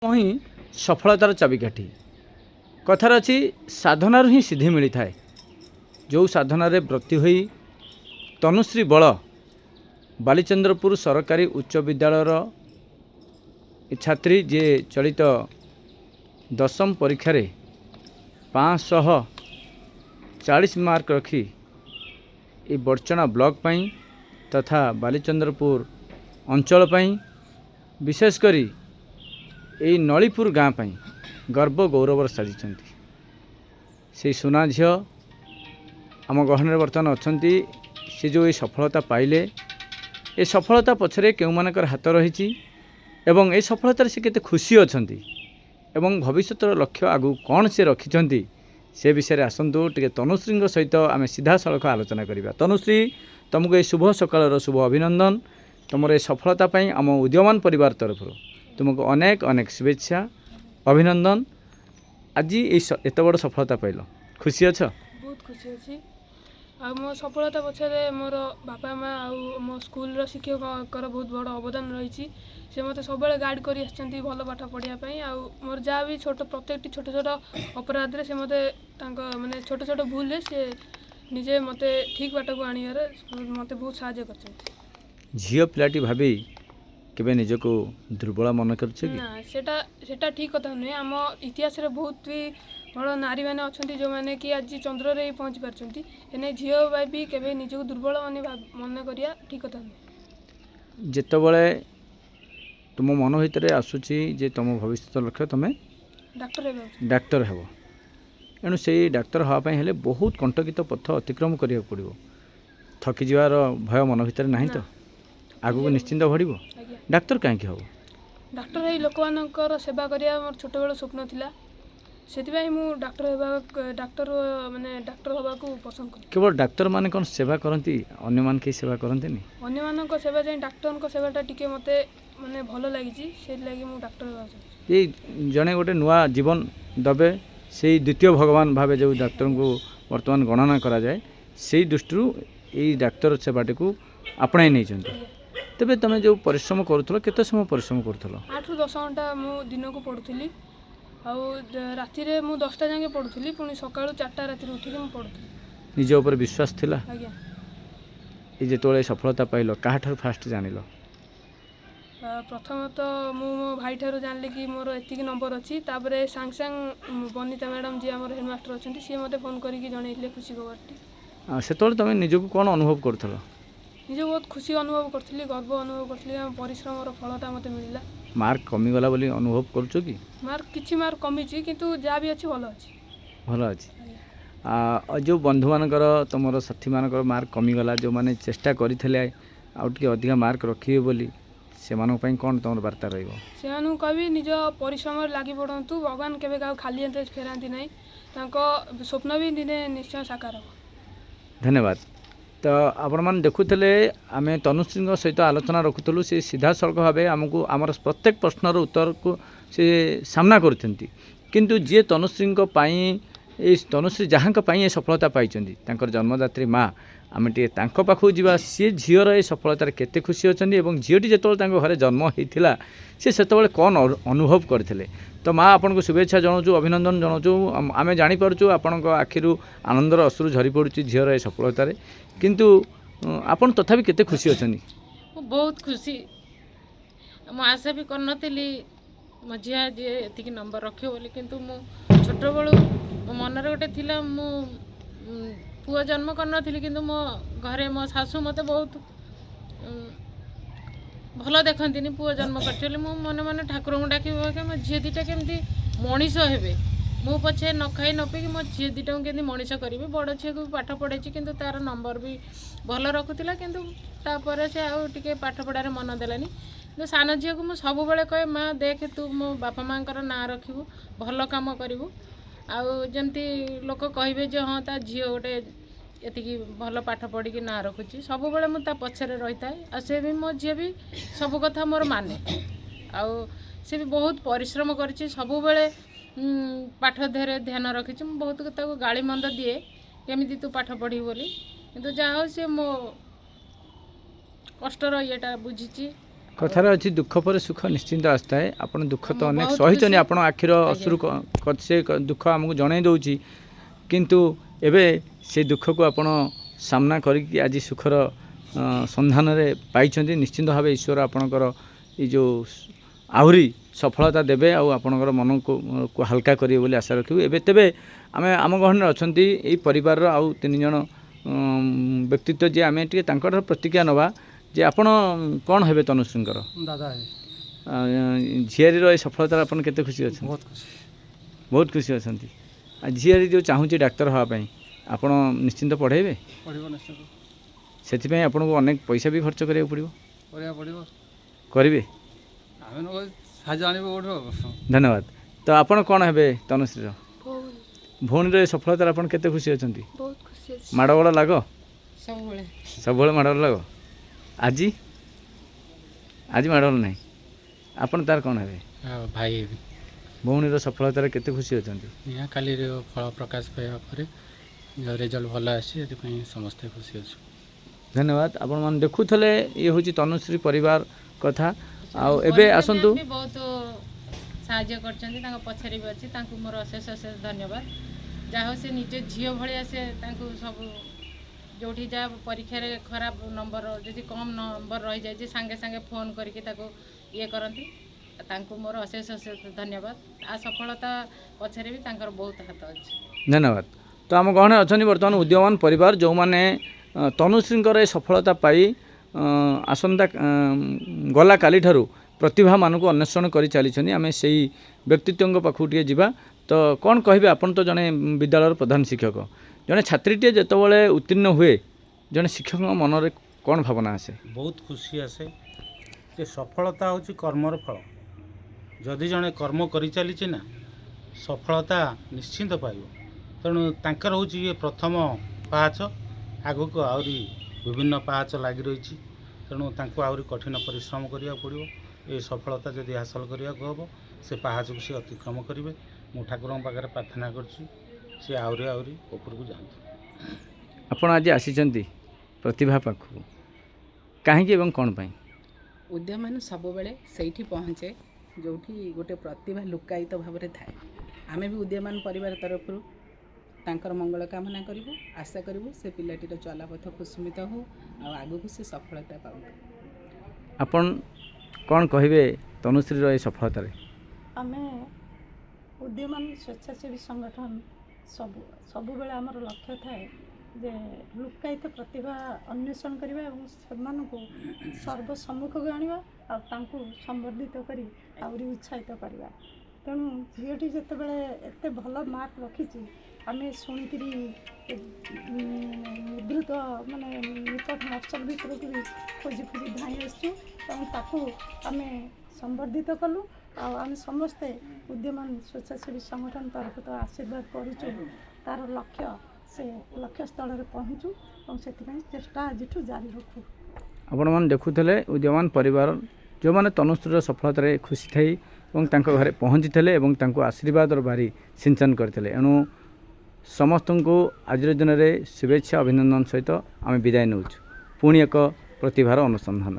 ही सफलतार चाबिकाठी कथार अच्छी साधनार ही सिद्धि मिली थाए। जो साधन व्रती हुई तनुश्री बल बालीचंद्रपुर सरकारी उच्च विद्यालयर छात्री जे चलित दशम परीक्षा 540 मार्क रखी ये बड़चना ब्लॉक पाई तथा बालीचंद्रपुर अंचल पाई विशेषकर यही नलीपुर गाँ पाई गर्व गौरव साजिଛନ୍ତି। से सुना झील आम गहन बर्तमान अच्छा से जो ये सफलता पाइले ये सफलता पछरे केउ मानकर हाथ रही एवं ये सफलतार से केते खुशी अछंती एवं भविष्यतर लक्ष्य आगु कौन से रखिछंती से विषय आसतु टे तनुश्री सहित आम सीधा सड़क आलोचना करवा। तनुश्री तुमको ये शुभ सकाल शुभ अभिनंदन। तुम ये सफलता आम उद्यमान परिवार तरफ तुमको अनेक अनेक शुभेच्छा अभिनंदन। आज एत बड़ सफलता पाइल खुशी अच्छ? बहुत खुशी अच्छी। मो सफलता पछरे मोर बापा माँ आ मो स्कूल शिक्षक बहुत बड़ अवदान रही। से मत सब गाइड कर भल पाठ पढ़ापी मोर जहाँ भी छोट प्रत्येक छोट छोट अपराध से मत माने छोट छोट भूल से निजे मत ठीक बाट को आने मत बहुत साहय कर। झील पिलाटी भाभी केबे निजको दुर्बल मन कर सेटा ठीक कथा नुहे। आम इतिहास रे बहुत भी बड़ नारी मैंने अच्छा जो मैंने कि आज चंद्र रे पहुँची पार्टी एने झील भी केबे निजको दुर्बल मन करिया ठीक कथा नुहे। जितेबले तुम मन भितर आसूची जे तुम भविष्य लक्ष्य तुम डाक्टर हेब एणु से डाक्तर हाँपाई हेले बहुत कंटकित पथ अतिक्रम करिया पड़ो। थकी जीवार भय मन भितर नहीं तो आगु निश्चिंत बढ़ो। डाक्तर कहीं हम डाक्टर ये लोक मानकर सेवा करिया मोर छोट बेल स्वप्न थिला से डाक्टर माने डाक्टर हवा को पसंद कर। केवल डाक्तर माने कौन सेवा करती अन्य मान के सेवा करते अन्य मान सेवा जाए डाक्टर सेवाटा टिके मते माने भल लगी से लगी मु डाक्टर ये जड़े गोटे नुआ जीवन दबे से द्वितीय भगवान भावे जो डाक्तर को वर्तमान गणना करा जाए से दृष्टि यही डाक्तर सेवाटी को आपणाई नहीं। तेबे तुम जो परिश्रम करुथलो केते समय परिश्रम करुथलो? 8 ରୁ 10 घंटा मु दिन को पढ़ुथली राति रे मु 10टा जाके पढ़ुथली पुणी सकाळु 4टा राति उठिक मु पढ़ुथली। निज ऊपर विश्वास थिला? आज्ञा ये जेतोले सफलता पाइलो काहा ठार फास्ट जानिलो? प्रथम तो मु मो भाई ठार जानले कि मोर एतिक नंबर अच्छी तापरे सांग सांग बनिता मैडम जी हमर हेडमास्टर अछंती सी मते फोन करी कि जणैले खुशी खबरटी। सेतोले तुम निजको कोन अनुभव करथलो? निजे बहुत खुशी अनुभव करी गर्व अनुभव करी परिश्रम फलता मत मिलला। मार्क कमीगला बोली अनुभव करुचो कि? मार्क किछि मार्क कमी किंतु जहाँ भी अच्छी भल अच्छी भल अच्छी। जो बंधु मानकर तुम साथी मानकर मार्क कमीगला जो मैंने चेष्टा करते अधिक मार्क रखिए बोली से कौन तुम वार्ता रही? से कवि निज परिश्रम लगी पड़तु भगवान केवे क्या खाली हाथ फेराती ना स्वप्न भी दिने निश्चय साकार हो। धन्यवाद। तो आपण मैंने देखुले आम तनुश्री सहित आलोचना रखुलू से सीधा सड़क भाव आमको आमर प्रत्येक प्रश्नर उत्तर को से सामना करते किंतु जी तनुश्री तनुश्री जहाँ ये सफलता पाई जन्मदात्री माँ आम टे पाखु जा सी झीर ये सफलतार केते खुशी अच्छा झीटी जो घरे जन्म होता सी से कौन अनुभव करते। तो माँ आपन को शुभेच्छा जनाऊँ अभिनंदन जनाऊँ। आम जापरचु आपण आखिरू आनंदर अश्रु झरी पड़ुची झीर ये सफलतार किंतु आपन तथापि केते खुशी अच्छा? बहुत खुशी मु आशा भी कर मो झिया जी एति नंबर रखे बोली किंतु मु छोट बड़ू मो मनर गोटे थिला मु पुआ जन्म करनी किंतु मो घरे मो शाशु मते बहुत भल देखती पुआ जन्म कर मन मन ठाकुर को डाक मो झी दीटा केमती मनीष हे मु पछे न खाई न पी मो झी दीटा को केमती मनीष करी बड़ झी को पाठ पढ़े किंतु तार नंबर भी भल रखुला किंतु तापर से आउ टिके पाठ पढ़ार मन देलानी। तो सान झी को सब बेले कहे माँ देख तू मो बापा माँ ना रखू भल कम करूँ आमती लोक कहे जो हाँ ता झी गोटे ये भल पाठ पढ़ी ना रखुची सब बेले मुझे पछरे रही था से भी मो झी भी सब कथा मोर माने से भी बहुत परिश्रम करी सब बेले पाठ देहरे ध्यान रखी बहुत गाड़ी मंद दिए केमी तू पाठ पढ़ी बोली किंतु जहाँ सी मो कष्टर येटा बुझी कथार अच्छी दुख पर सुख निश्चिंत आसता है आपण दुख तो हम अनेक बहुत सही खुशी- आपण आखिर अश्रु से दुख आमको जन दौची किंतु एबे से दुख को आपण सामना करके आज सुखर संधान रे पाइछन्ती निश्चिंत भाव ईश्वर आपणकर ये जो आहरी सफलता देवे आपणकर मन को हल्का करिए बोली आशा रखिबु एबे तेबे आमे आम गहन अछंती एई परिवार आउ 3 जण व्यक्तित्व जे आमे टिके तांकर प्रतिक्रिया नवा जे आपण कौन हेबे तनुश्रींकर दादा है झियारी रो सफलता आपण केते खुशी अछन बहुत खुशी बहुत खुशी अछंती आ झियारी जो चाहूची डाक्टर हवा पई आपण निश्चिंत पढ़ेबे पढ़िब निश्चय सेथिपई आपण को अनेक पैसा भी खर्च करिया पड़िबो पढ़िया पढ़िब करिवे आमे न साज आनिब ओठो धन्यवाद तो आपण कौन हेबे तनुश्री रो ଭଉଣୀ भौणी रो सफलता आपण केते खुशी अछंती ବହୁତ ଖୁସି ଅଛି माडगोळ लागो ସବୁବେଳେ सबବେଳେ माडगोळ लागो आजी आज माडगोळ नाही आपण तार कौन हेबे भाई भौणी रो सफलता रे केते खुशी अछंती यहाँ काली फल प्रकाश पाइबा पर जो रिजल्ट भल आसी समस्ते खुशी अच्छे धन्यवाद आपण मान देखुथले ये होची तनुश्री परिवार कथा आ एबे आसंतु भी बहुत साहाଯ୍य करछन्ती तांको पछरी भी अछि तांको मोर अशेष अशेष धन्यवाद जाहो से निजे झियो भलिया से तांको सब जोठी जा परीक्षा रे खराब नंबर जदि कम नंबर रही जाय जे संगे संगे फोन करके ताको ये करंती तांको मोर अशेष अशेष धन्यवाद आ सफलता पछरे भी तांकर बहुत हाथ अछि धन्यवाद तो आम गहने अच्छा बर्तमान उद्यमान परिवार जो मैंने तनुश्रींकर ए सफलता पाई आसंता गला काली ठारू प्रतिभा मानक अन्वेषण कर चली आम से व्यक्तित्व पाखु टे जा तो कौन कहे आपन तो जड़े विद्यालय प्रधान शिक्षक जड़े छात्रीटे जितेबाला उत्तीर्ण हुए जड़े शिक्षक मन में कौन भावना आसे बहुत खुशी आसे जे सफलता हूँ कर्मर फल जदि जड़े कर्म कर चली ना सफलता निश्चिंत पाइब तेणु तांकर हूँ ये प्रथम पाहाच आगक आहरी विभिन्न पाहाच लगी रही तेणु तांको आहरी कठिन परिश्रम करिया पड़ो ये सफलता जदि हासिल करिया हम से पाहाच को सी अतिक्रम करेंगे मु ठाकुर पाखे प्रार्थना करसी सी आहरी आहरी ऊपर को जातु आपण आज आसी प्रतिभा पाखु कहीं कौन पाई उद्यमान सबुबले से पहुँचे जो गोटे प्रतिभा लुकायित भाव में थाए आमे भी उद्यमान परिवार तरफ तांकर मंगल कामना करूँ आशा करूँ से पिलाटीर चलापथ कुसुमित हो आगक से सफलता पाऊ आपण कौन कहे तनुश्री ए सफलता रे आमे उद्यमान स्वेच्छासेवी संगठन सबुबले आमर लक्ष्य थाए जे लुकायित प्रतिभा अन्वेषण करवा और सर्वसम्मुख को आनिबा आ तांको संवर्धित करी आउरी उत्साहित करवा तेणु झीटी जितेबाला एत भल मार्क रखी आम शुणिकी निवृत्त माने निकट नक्सल भितर को भी खोजी खोजी धाई आसू आम संवर्धित कलु आम समस्ते उद्यमान स्वेच्छासेवी संगठन तरफ तो आशीर्वाद करूँ तार लक्ष्य से लक्ष्य स्थल में पहुँचू और से चेष्टा आज जारी रखू आपण मैंने देखुले उद्यमान परिवार जो मैंने तनुश्रीर सफलतार खुशी थी घरे पहुँची थे और आशीर्वाद भारी सिंचन करते एणु समस्त को आज दिन में शुभेच्छा अभिनंदन सहित आम विदाय नौ पुणी एक प्रतिभार अनुसंधान।